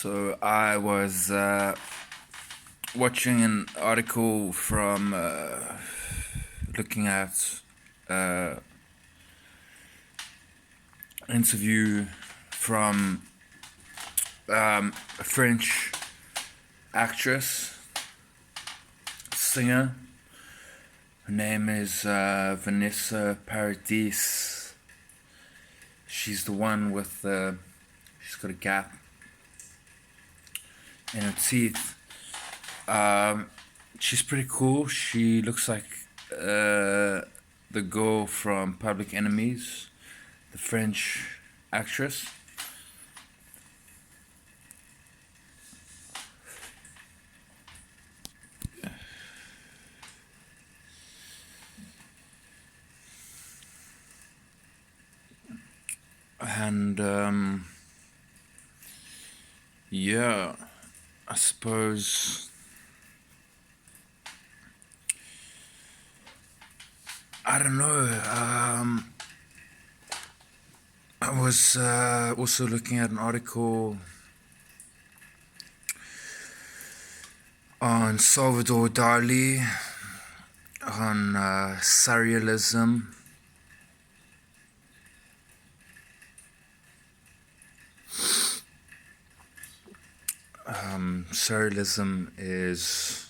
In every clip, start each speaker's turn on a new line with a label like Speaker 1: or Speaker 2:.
Speaker 1: So I was watching an article from looking at an interview from a French actress, singer. Her name is Vanessa Paradis. She's the one with she's got a gap in her teeth. She's pretty cool. She looks like the girl from Public Enemies, the French actress. And yeah, I suppose I don't know. I was also looking at an article on Salvador Dali, on surrealism. Surrealism is,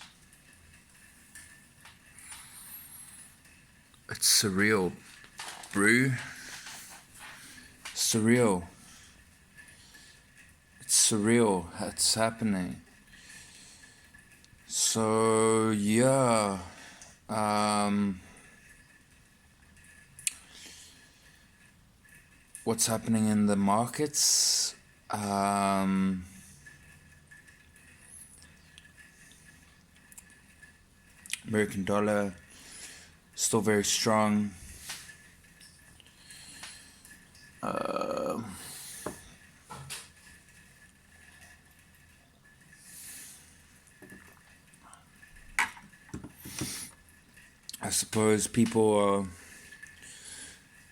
Speaker 1: it's surreal, brew. Surreal. It's surreal. It's happening. So yeah, what's happening in the markets? American dollar still very strong. I suppose people are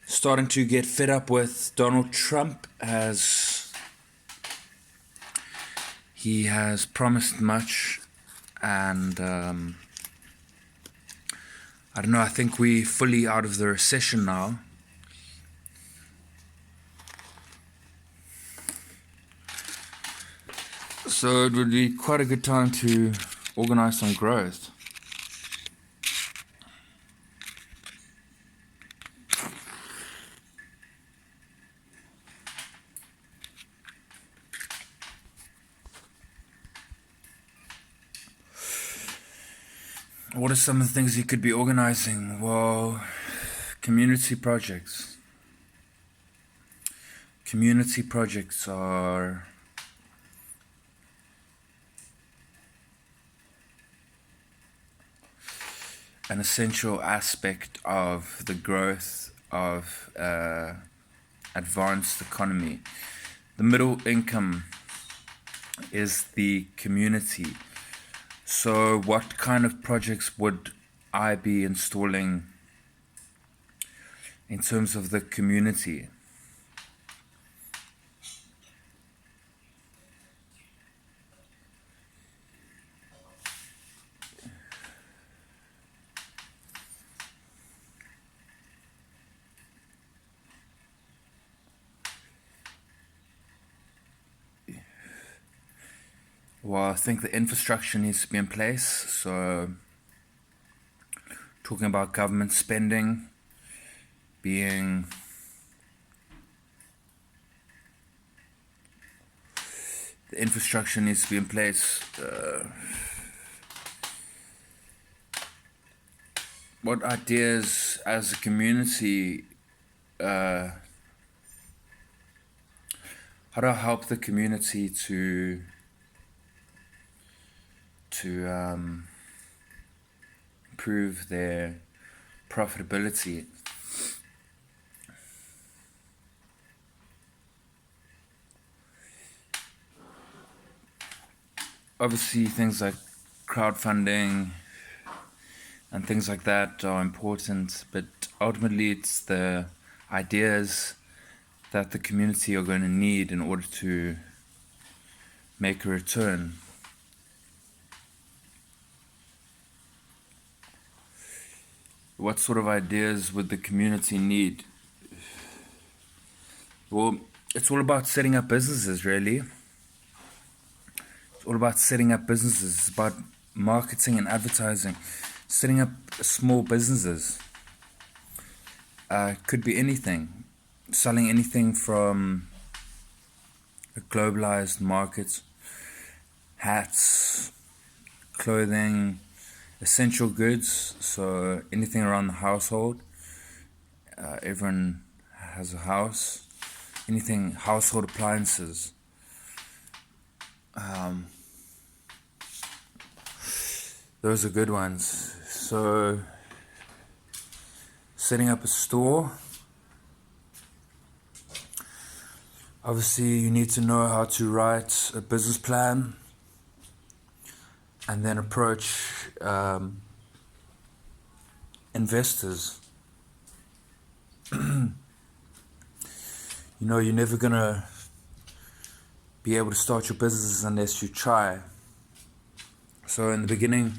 Speaker 1: starting to get fed up with Donald Trump, as he has promised much, and I don't know, I think we're fully out of the recession now. So it would be quite a good time to organize some growth. What are some of the things you could be organizing? Well, community projects. Community projects are an essential aspect of the growth of advanced economy. The middle income is the community. So what kind of projects would I be installing in terms of the community? Well, I think the infrastructure needs to be in place. So, talking about government spending being the infrastructure needs to be in place. What ideas as a community? How do I help the community to improve their profitability? Obviously, things like crowdfunding and things like that are important, but ultimately it's the ideas that the community are going to need in order to make a return. What sort of ideas would the community need? Well, it's all about setting up businesses, really. It's all about setting up businesses. It's about marketing and advertising. Setting up small businesses. Could be anything. Selling anything from a globalized market. Hats, clothing, essential goods. So anything around the household. Everyone has a house. Anything, household appliances. Those are good ones. So, setting up a store. Obviously, you need to know how to write a business plan and then approach investors. You're never gonna be able to start your business unless you try. So in the beginning,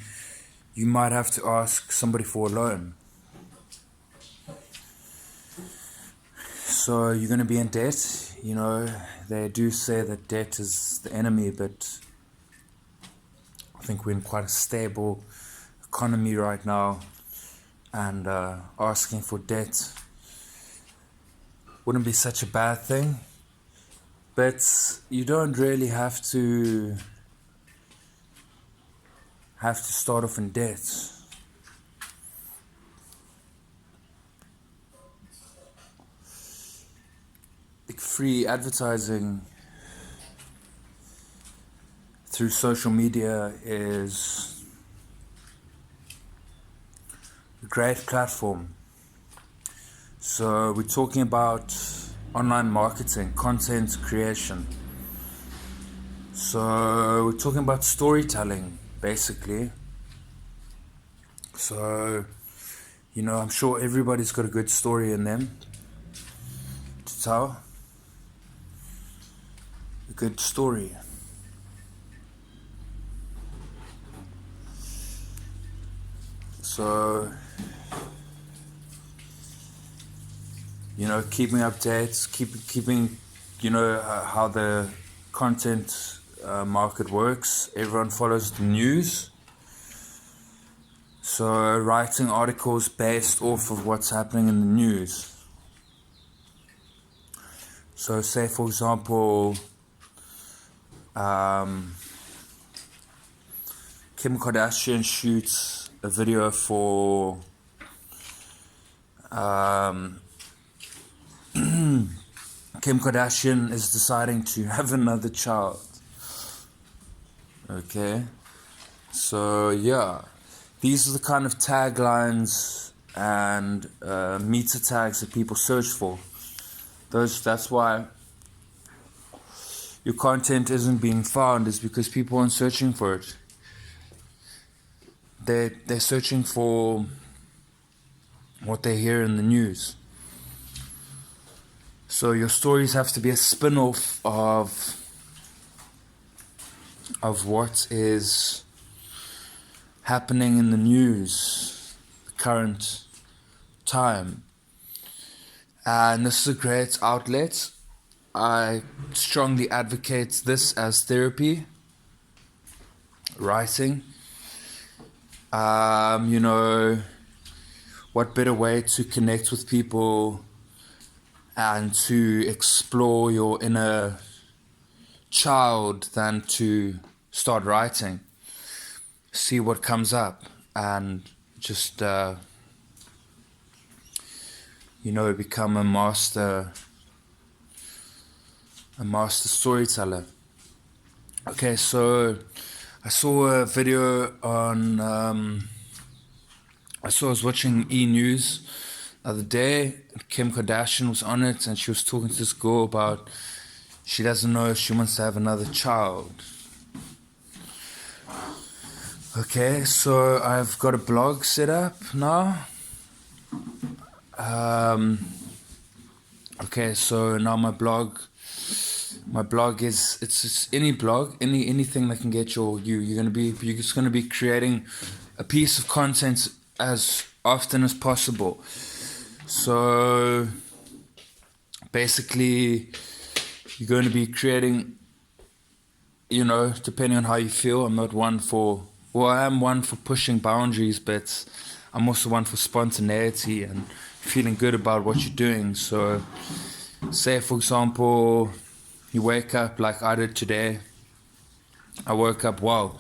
Speaker 1: you might have to ask somebody for a loan. So you're gonna be in debt. They do say that debt is the enemy, but I think we're in quite a stable economy right now, and asking for debt wouldn't be such a bad thing, but you don't really have to start off in debt. Like free advertising through social media is a great platform. So we're talking about online marketing, content creation. So we're talking about storytelling, basically. So, I'm sure everybody's got a good story in them to tell. A good story. So, keeping updates, keeping, how the content market works. Everyone follows the news. So writing articles based off of what's happening in the news. So say, for example, Kim Kardashian shoots a video for Kim Kardashian is deciding to have another child. Okay, so yeah, these are the kind of taglines and meta tags that people search for. That's why your content isn't being found, is because people aren't searching for it. They're searching for what they hear in the news. So your stories have to be a spin-off of what is happening in the news, the current time. And this is a great outlet. I strongly advocate this as therapy, writing. What better way to connect with people and to explore your inner child than to start writing, see what comes up, and just become a master storyteller. Okay, so I saw a video on I was watching E! News the other day. Kim Kardashian was on it, and she was talking to this girl about she doesn't know if she wants to have another child. Okay, so I've got a blog set up now. Okay, so now my blog My blog is, it's just any blog, anything that can get you're just gonna be creating a piece of content as often as possible. So basically, you're going to be creating, depending on how you feel. I'm not one for, well, I am one for pushing boundaries, but I'm also one for spontaneity and feeling good about what you're doing. So, say for example, you wake up like I did today. I woke up at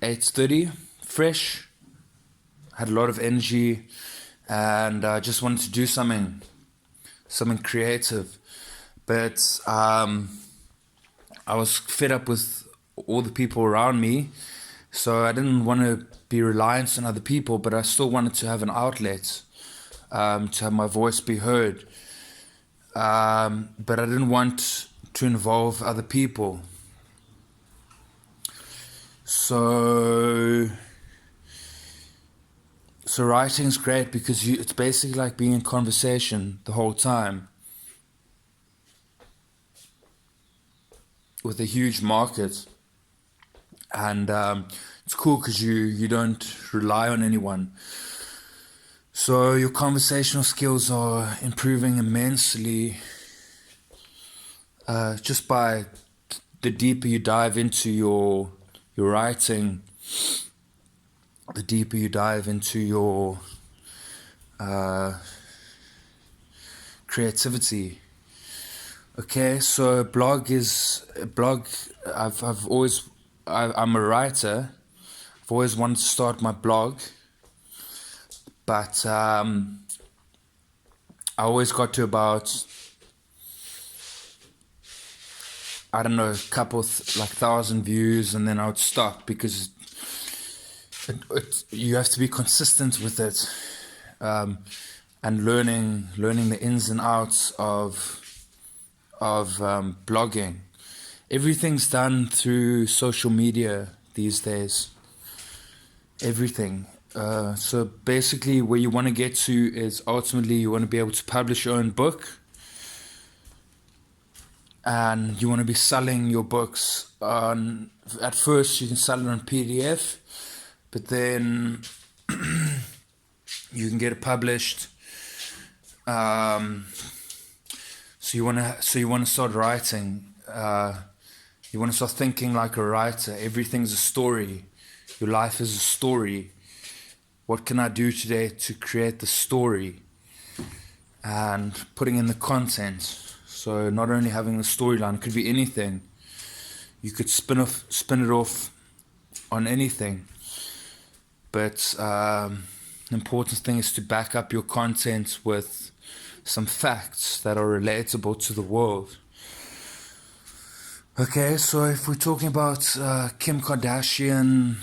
Speaker 1: 8:30, fresh, had a lot of energy, and I just wanted to do something creative. But I was fed up with all the people around me, so I didn't want to be reliant on other people, but I still wanted to have an outlet, to have my voice be heard. But I didn't want to involve other people. So writing's great because it's basically like being in conversation the whole time with a huge market. And it's cool because you don't rely on anyone. So your conversational skills are improving immensely, just by the deeper you dive into your writing, the deeper you dive into your creativity. Okay, so I'm a writer. I've always wanted to start my blog, but I always got to about, I don't know, a couple like 1,000 views, and then I would stop because you have to be consistent with it, and learning the ins and outs of blogging. Everything's done through social media these days. Everything. So basically, where you want to get to is ultimately you want to be able to publish your own book, and you want to be selling your books on. At first, you can sell it on PDF, but then you can get it published. So you want to start writing. You want to start thinking like a writer. Everything's a story. Your life is a story. What can I do today to create the story? And putting in the content. So not only having the storyline, it could be anything. You could spin it off on anything. But the important thing is to back up your content with some facts that are relatable to the world. Okay, so if we're talking about Kim Kardashian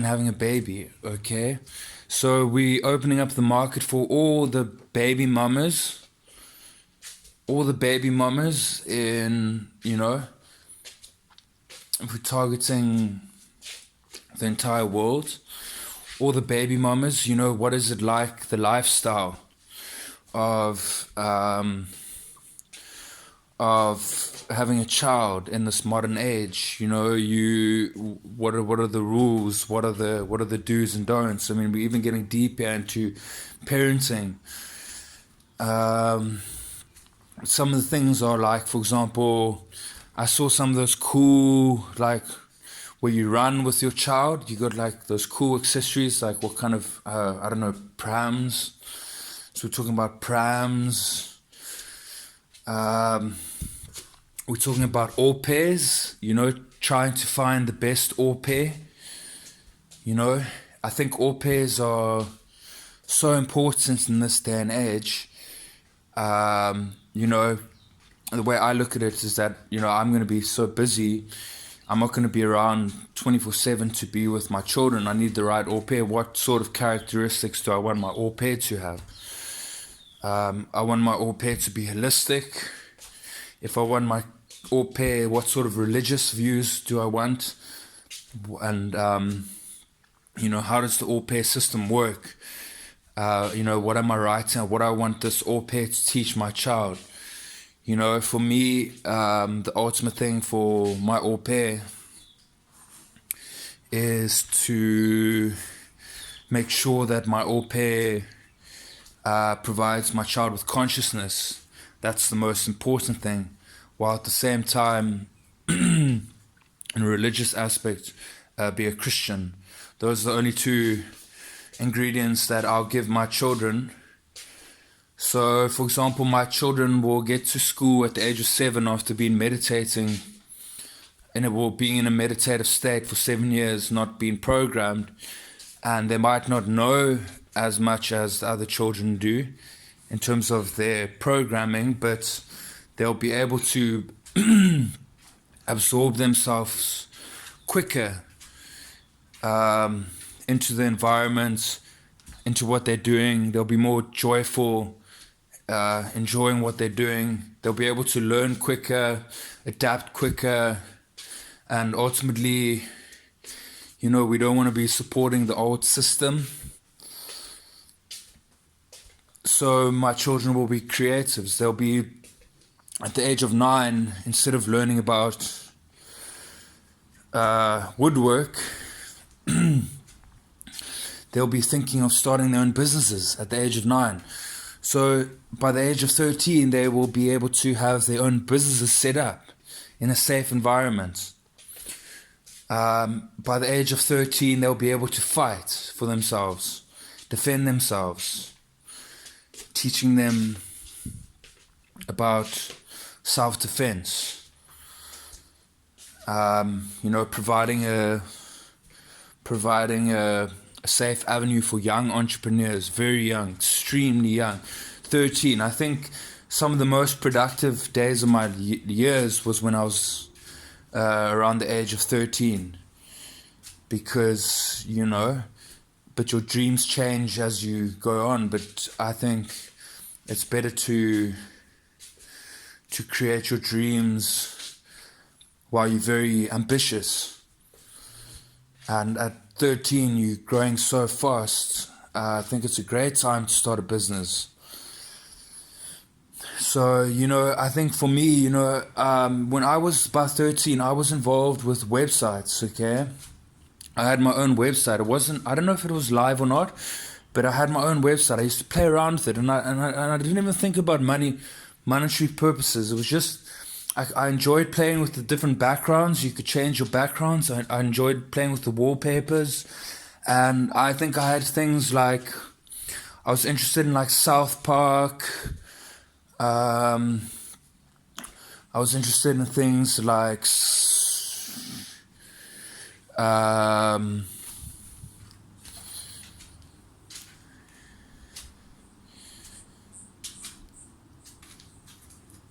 Speaker 1: having a baby, okay? So we opening up the market for all the baby mamas in, if we're targeting the entire world, all the baby mamas, what is it like, the lifestyle of having a child in this modern age. What are the rules, what are the do's and don'ts. I mean, we're even getting deeper into parenting. Some of the things are like, for example, I saw some of those cool, like where you run with your child, you got like those cool accessories, like what kind of I don't know, prams. So we're talking about prams. We're talking about au pairs, trying to find the best au pair. I think au pairs are so important in this day and age. The way I look at it is that, I'm going to be so busy. I'm not going to be around 24/7 to be with my children. I need the right au pair. What sort of characteristics do I want my au pair to have? I want my au pair to be holistic. If I want my au pair, what sort of religious views do I want? And, how does the au pair system work? What am I writing? What I want this au pair to teach my child. For me, the ultimate thing for my au pair is to make sure that my au pair provides my child with consciousness. That's the most important thing. While at the same time, in a religious aspect, be a Christian. Those are the only two ingredients that I'll give my children. So, for example, my children will get to school at the age of 7 after being meditating, and it will being in a meditative state for 7 years, not being programmed, and they might not know as much as the other children do in terms of their programming, but they'll be able to absorb themselves quicker into the environment, into what they're doing. They'll be more joyful, enjoying what they're doing. They'll be able to learn quicker, adapt quicker, and ultimately, we don't want to be supporting the old system. So my children will be creatives. They'll be, at the age of 9, instead of learning about woodwork, they'll be thinking of starting their own businesses at the age of 9. So by the age of 13, they will be able to have their own businesses set up in a safe environment. By the age of 13, they'll be able to fight for themselves, defend themselves, teaching them about self-defense, providing a safe avenue for young entrepreneurs, very young, extremely young. 13, I think some of the most productive days of my years was when I was around the age of 13, because, but your dreams change as you go on. But I think it's better to create your dreams while you're very ambitious. And at 13, you're growing so fast. I think it's a great time to start a business. So, I think for me, when I was about 13, I was involved with websites, okay? I had my own website. I don't know if it was live or not, but I had my own website. I used to play around with it, and I didn't even think about monetary purposes. It was just, I enjoyed playing with the different backgrounds. You could change your backgrounds. I enjoyed playing with the wallpapers. And I think I had things like, I was interested in like South Park. I was interested in things like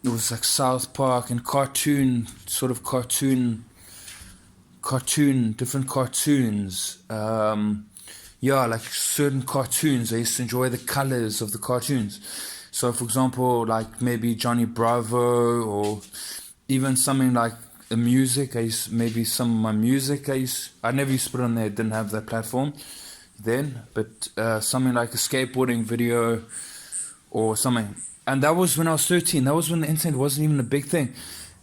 Speaker 1: it was like South Park and different cartoons. Like certain cartoons. I used to enjoy the colors of the cartoons. So, for example, like maybe Johnny Bravo, or even something like the music. Maybe some of my music. I never used to put it on there. Didn't have that platform then, but something like a skateboarding video or something. And that was when I was 13. That was when the internet wasn't even a big thing.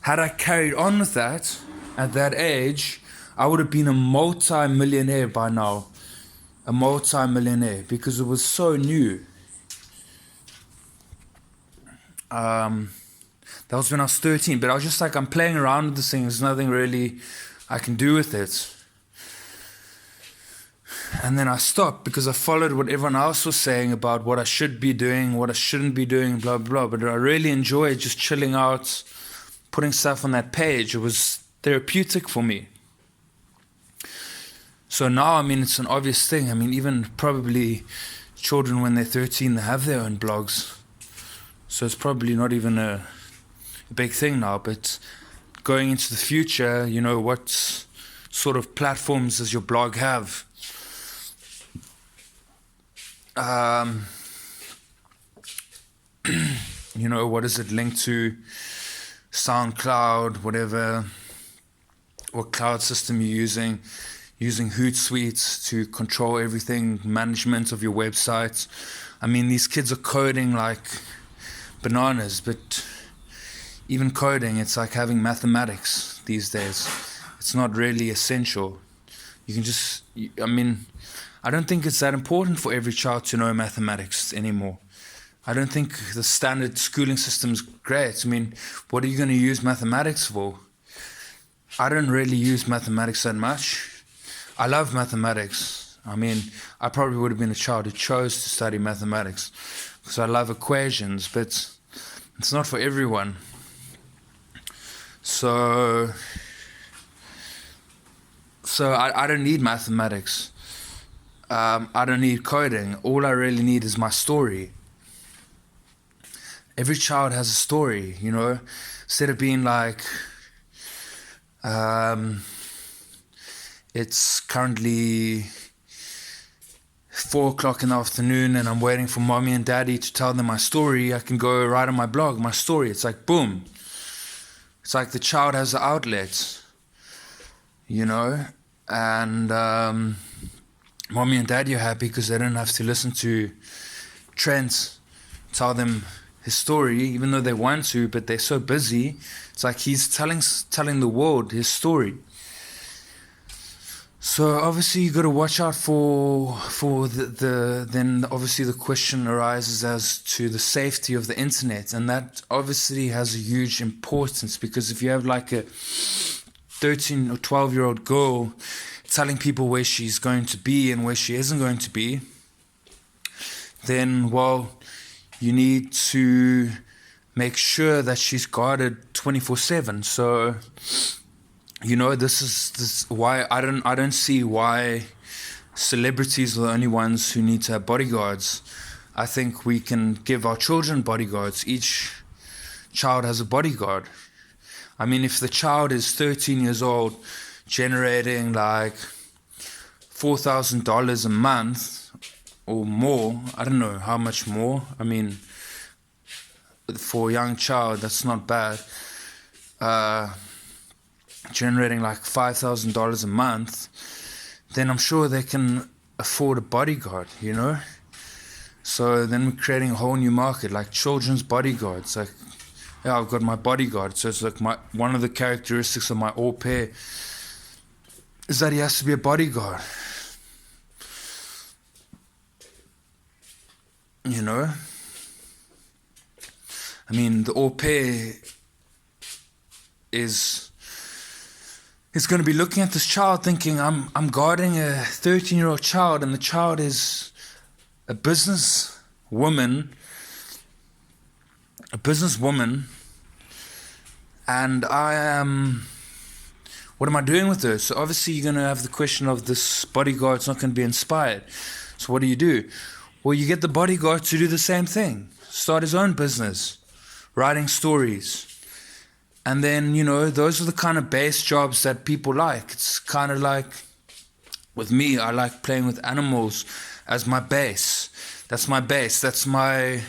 Speaker 1: Had I carried on with that at that age, I would have been a multi-millionaire by now. A multi-millionaire, because it was so new. That was when I was 13, but I was just like, I'm playing around with this thing. There's nothing really I can do with it. And then I stopped because I followed what everyone else was saying about what I should be doing, what I shouldn't be doing, blah, blah, blah. But I really enjoyed just chilling out, putting stuff on that page. It was therapeutic for me. So now, it's an obvious thing. Even probably children when they're 13, they have their own blogs. So it's probably not even a big thing now. But going into the future, what sort of platforms does your blog have? What is it linked to? SoundCloud, whatever, what cloud system you're using. using Hootsuite to control everything, management of your website. I mean, these kids are coding like bananas, but even coding, it's like having mathematics these days. It's not really essential. You can just, I mean, I don't think it's that important for every child to know mathematics anymore. I don't think the standard schooling system's great. I mean, what are you going to use mathematics for? I don't really use mathematics that much. I love mathematics. I mean, I probably would have been a child who chose to study mathematics because I love equations, but it's not for everyone. So I don't need mathematics. I don't need coding. All I really need is my story. Every child has a story, you know, instead of being like, it's currently 4 o'clock in the afternoon and I'm waiting for mommy and daddy to tell them my story. I can go write on my blog my story. It's like boom. It's like the child has the outlet, you know, and mommy and daddy are happy because they don't have to listen to Trent tell them his story, even though they want to, but they're so busy. It's like he's telling the world his story. So obviously you got to watch out for then obviously the question arises as to the safety of the internet, and that obviously has a huge importance, because if you have like a 13 or 12-year-old girl telling people where she's going to be and where she isn't going to be, then well, you need to make sure that she's guarded 24/7. So you know, this is why I don't see why celebrities are the only ones who need to have bodyguards. I think we can give our children bodyguards. Each child has a bodyguard. I mean, if the child is 13 years old, generating like $4,000 a month or more, I don't know how much more. I mean, for a young child, that's not bad. Generating like $5,000 a month, then I'm sure they can afford a bodyguard, you know? So then we're creating a whole new market, like children's bodyguards. Like, yeah, I've got my bodyguard. So it's like one of the characteristics of my au pair is that he has to be a bodyguard. You know? I mean, the au pair is going to be looking at this child thinking, I'm guarding a 13-year-old child, and the child is a businesswoman, and I am, what am I doing with her? So obviously you're going to have the question of this bodyguard's not going to be inspired. So what do? Well, you get the bodyguard to do the same thing. Start his own business, writing stories. And then, you know, those are the kind of base jobs that people like. It's kind of like, with me, I like playing with animals as my base. That's my base. That's my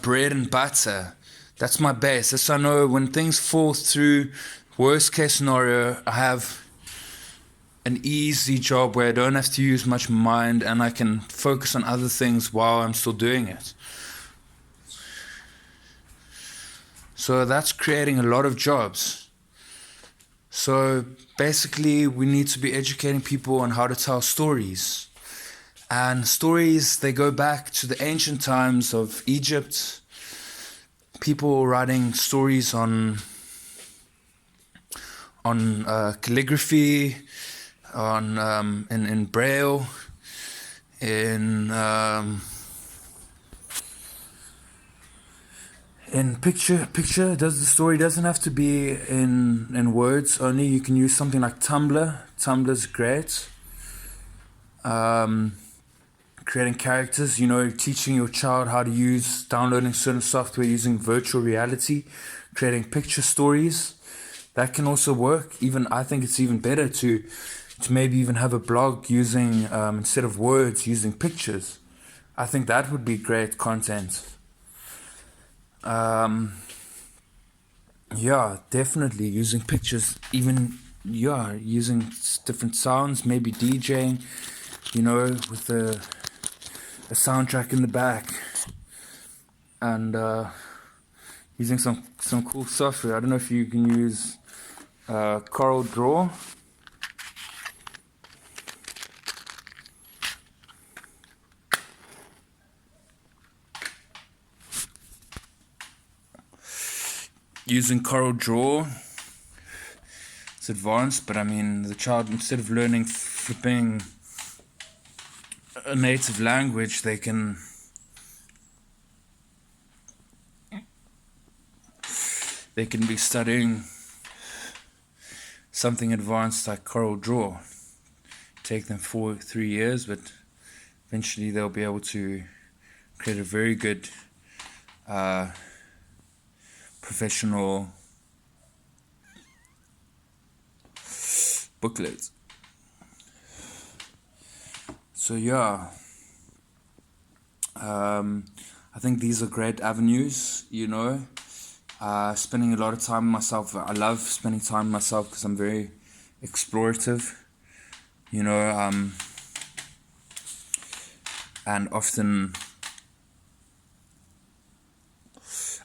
Speaker 1: bread and butter. That's my base. That's, I know when things fall through, worst case scenario, I have an easy job where I don't have to use much mind and I can focus on other things while I'm still doing it. So that's creating a lot of jobs. So basically we need to be educating people on how to tell stories. And stories, they go back to the ancient times of Egypt. People writing stories on calligraphy, in Braille, in picture. The story doesn't have to be in words only. You can use something like Tumblr. Tumblr's great. Creating characters, you know, teaching your child how to downloading certain software using virtual reality, creating picture stories. That can also work. I think it's even better to maybe even have a blog using, instead of words, using pictures. I think that would be great content. Yeah, definitely using pictures. Even yeah, using different sounds, maybe DJing, with a soundtrack in the back, and using some cool software. I don't know if you can use Coral Draw. Using Coral Draw, it's advanced, but I mean, the child, instead of learning flipping a native language, they can be studying something advanced like Coral Draw. Take them 3 years, but eventually they'll be able to create a very good professional booklet. So yeah, I think these are great avenues, spending a lot of time with myself. I love spending time with myself because I'm very explorative, and often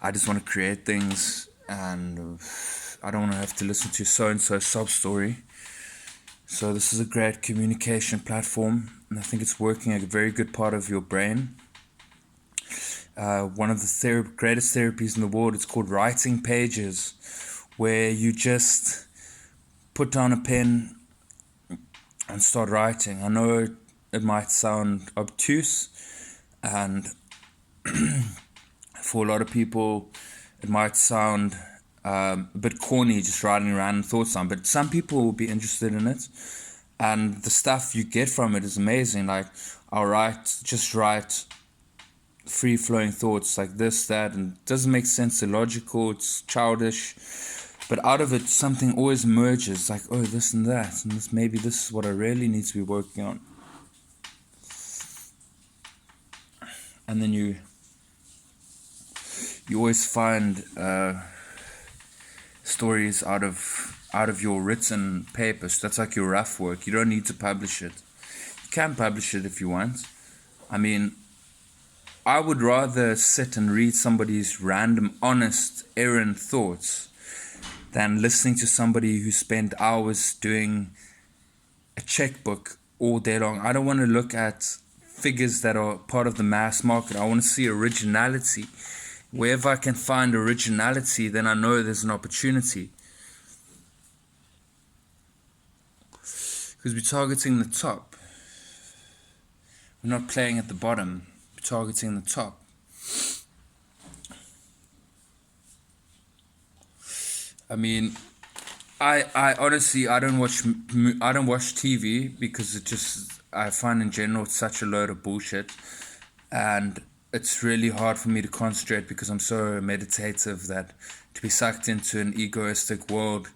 Speaker 1: I just want to create things, and I don't want to have to listen to so-and-so sob story. So this is a great communication platform, and I think it's working a very good part of your brain. One of the greatest therapies in the world, it's called writing pages, where you just put down a pen and start writing. I know it might sound obtuse, and for a lot of people it might sound a bit corny, just writing random thoughts down, but some people will be interested in it, and the stuff you get from it is amazing. Like, I'll just write free-flowing thoughts like this, that, and it doesn't make sense, illogical, it's childish, but out of it something always emerges, like, oh, this and that, and maybe this is what I really need to be working on. And then you always find stories out of your written paper. So that's like your rough work. You don't need to publish it. You can publish it if you want. I mean, I would rather sit and read somebody's random, honest, errant thoughts than listening to somebody who spent hours doing a checkbook all day long. I don't want to look at figures that are part of the mass market. I want to see originality. Wherever I can find originality, then I know there's an opportunity. Because we're targeting the top. We're not playing at the bottom. We're targeting the top. I mean, I honestly, I don't watch TV because I find in general it's such a load of bullshit, and it's really hard for me to concentrate because I'm so meditative that to be sucked into an egoistic world,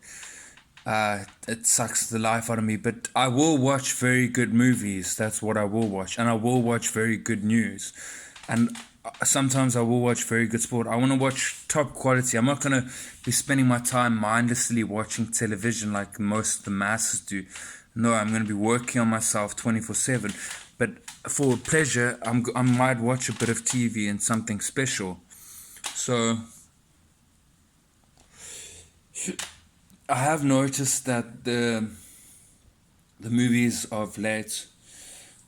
Speaker 1: it sucks the life out of me. But I will watch very good movies. That's what I will watch. And I will watch very good news. And sometimes I will watch very good sport. I want to watch top quality. I'm not going to be spending my time mindlessly watching television like most of the masses do. No, I'm going to be working on myself 24/7. But for pleasure, I might watch a bit of TV and something special. So I have noticed that the movies of late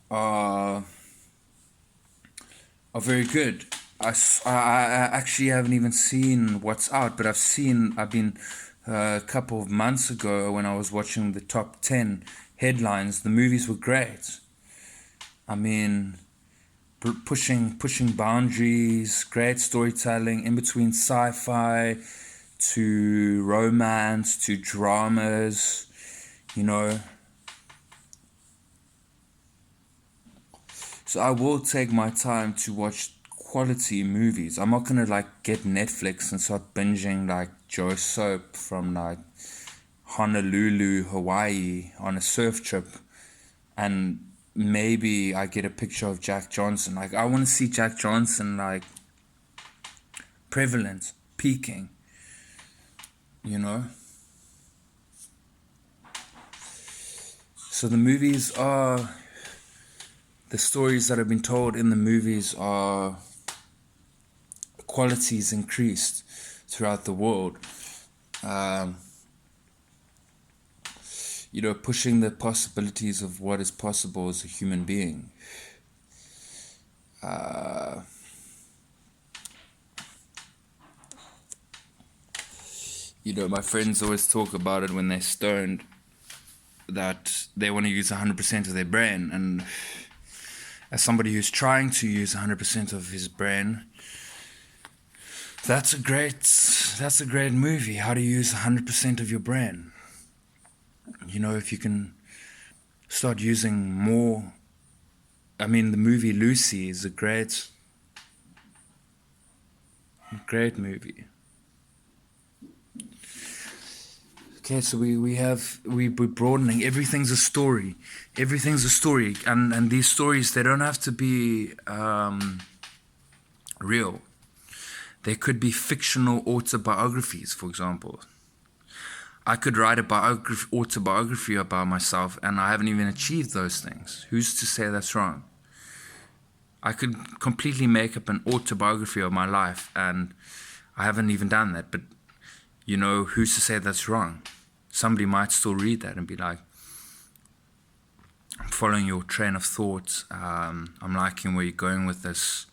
Speaker 1: are very good. I actually haven't even seen what's out, but I've been a couple of months ago when I was watching the top 10 headlines. The movies were great. I mean, pushing boundaries, great storytelling, in between sci-fi to romance to dramas, So I will take my time to watch quality movies. I'm not gonna get Netflix and start binging Joe Soap from Honolulu, Hawaii on a surf trip, and maybe I get a picture of Jack Johnson. I want to see Jack Johnson prevalent, peaking, So the stories that have been told in the movies are qualities increased throughout the world. Um, pushing the possibilities of what is possible as a human being. My friends always talk about it when they're stoned, that they want to use 100% of their brain. And as somebody who's trying to use 100% of his brain, that's a great movie, how to use 100% of your brain. If you can start using more. I mean, the movie Lucy is a great movie. Okay, so we're broadening. Everything's a story. And these stories, they don't have to be real. They could be fictional autobiographies, for example. I could write autobiography about myself, and I haven't even achieved those things. Who's to say that's wrong? I could completely make up an autobiography of my life, and I haven't even done that. But, who's to say that's wrong? Somebody might still read that and be like, I'm following your train of thought. I'm liking where you're going with this.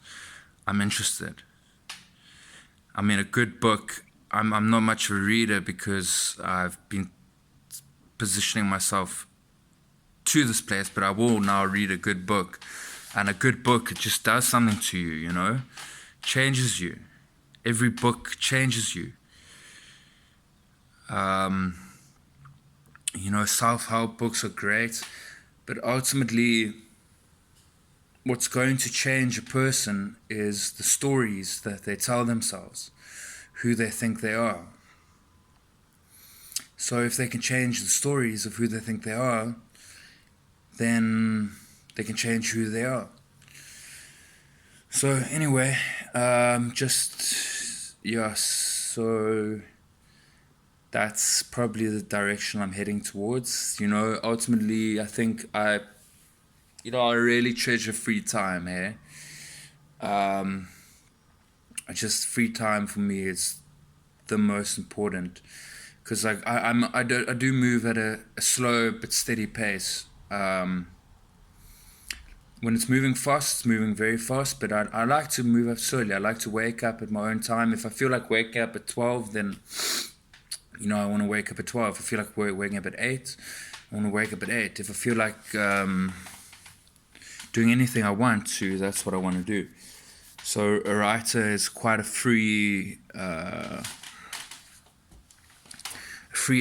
Speaker 1: I'm interested. I mean, a good book, I'm not much of a reader because I've been positioning myself to this place, but I will now read a good book. And a good book, it just does something to you, changes you. Every book changes you. Self-help books are great, but ultimately what's going to change a person is the stories that they tell themselves, who they think they are. So if they can change the stories of who they think they are, then they can change who they are. So anyway, so that's probably the direction I'm heading towards. Ultimately, I think I really treasure free time here. Just free time for me is the most important, because I do move at a slow but steady pace. When it's moving fast, it's moving very fast, but I like to move up slowly. I like to wake up at my own time. If I feel like waking up at 12, then I want to wake up at 12. If I feel like waking up at 8, I want to wake up at 8. If I feel like doing anything I want to, that's what I want to do. So a writer is quite a free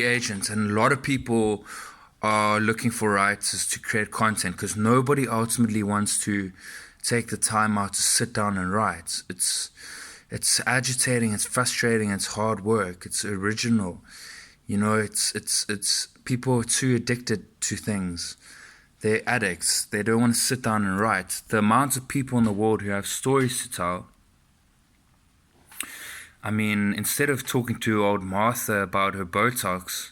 Speaker 1: agent, and a lot of people are looking for writers to create content, because nobody ultimately wants to take the time out to sit down and write. It's agitating, it's frustrating, it's hard work, it's original. It's people are too addicted to things. They're addicts. They don't want to sit down and write. The amount of people in the world who have stories to tell. I mean, instead of talking to old Martha about her Botox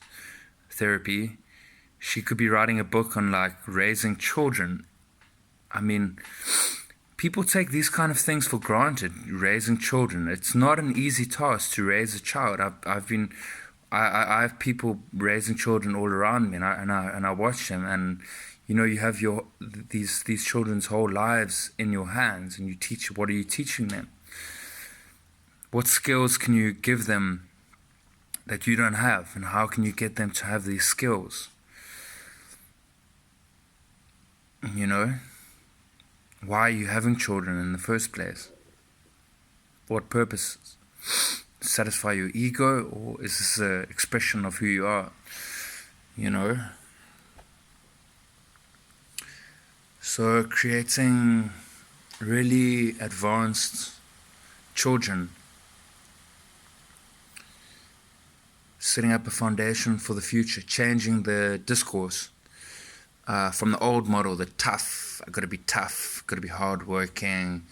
Speaker 1: therapy, she could be writing a book on raising children. I mean, people take these kind of things for granted. Raising children, it's not an easy task to raise a child. I have people raising children all around me, and I watch them, and you have these children's whole lives in your hands, and what are you teaching them? What skills can you give them that you don't have, and how can you get them to have these skills? Why are you having children in the first place? For what purposes? Satisfy your ego, or is this an expression of who you are? So creating really advanced children, setting up a foundation for the future, changing the discourse from the old model, the tough, I gotta be tough, gotta be hardworking,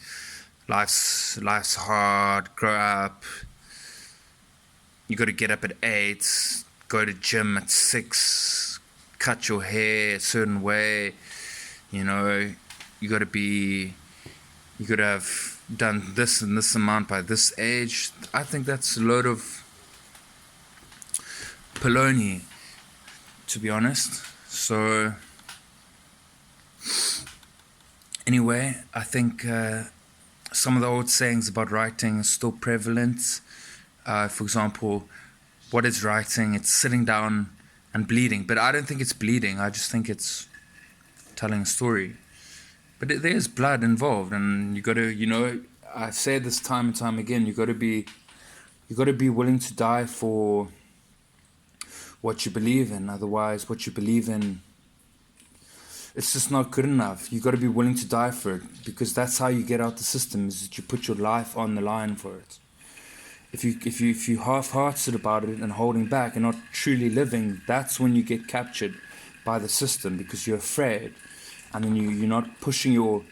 Speaker 1: life's hard, grow up, you gotta get up at 8, go to gym at 6, cut your hair a certain way. You know, you got to have done this and this amount by this age. I think that's a load of baloney, to be honest. So anyway, I think some of the old sayings about writing are still prevalent. For example, what is writing? It's sitting down and bleeding. But I don't think it's bleeding. I just think it's telling a story. But there's blood involved, and you got to, I say this time and time again. You got to be willing to die for what you believe in. Otherwise, what you believe in, it's just not good enough. You got to be willing to die for it, because that's how you get out the system. Is that you put your life on the line for it. If you half-hearted about it and holding back and not truly living, that's when you get captured by the system, because you're afraid, and then you're not pushing your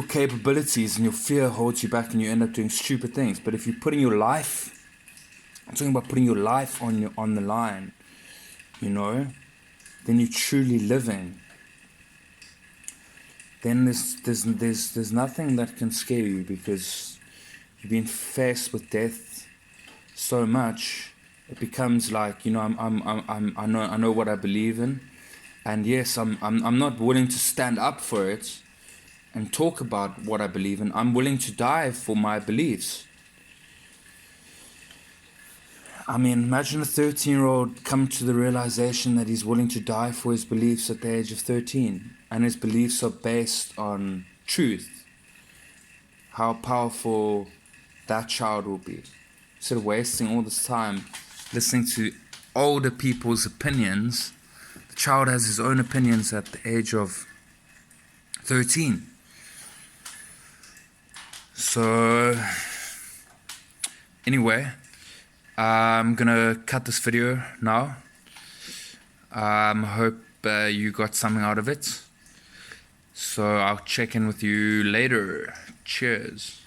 Speaker 1: capabilities, and your fear holds you back, and you end up doing stupid things. But if you're putting your life, I'm talking about putting your life on the line, then you're truly living. Then there's nothing that can scare you, because you've been faced with death so much. It becomes like, I know what I believe in, and yes, I'm not willing to stand up for it and talk about what I believe in. I'm willing to die for my beliefs. I mean, imagine a 13-year-old come to the realization that he's willing to die for his beliefs at the age of 13, and his beliefs are based on truth. How powerful that child will be. Instead of wasting all this time listening to older people's opinions, the child has his own opinions at the age of 13. So, anyway, I'm gonna cut this video now. Hope you got something out of it. So I'll check in with you later. Cheers.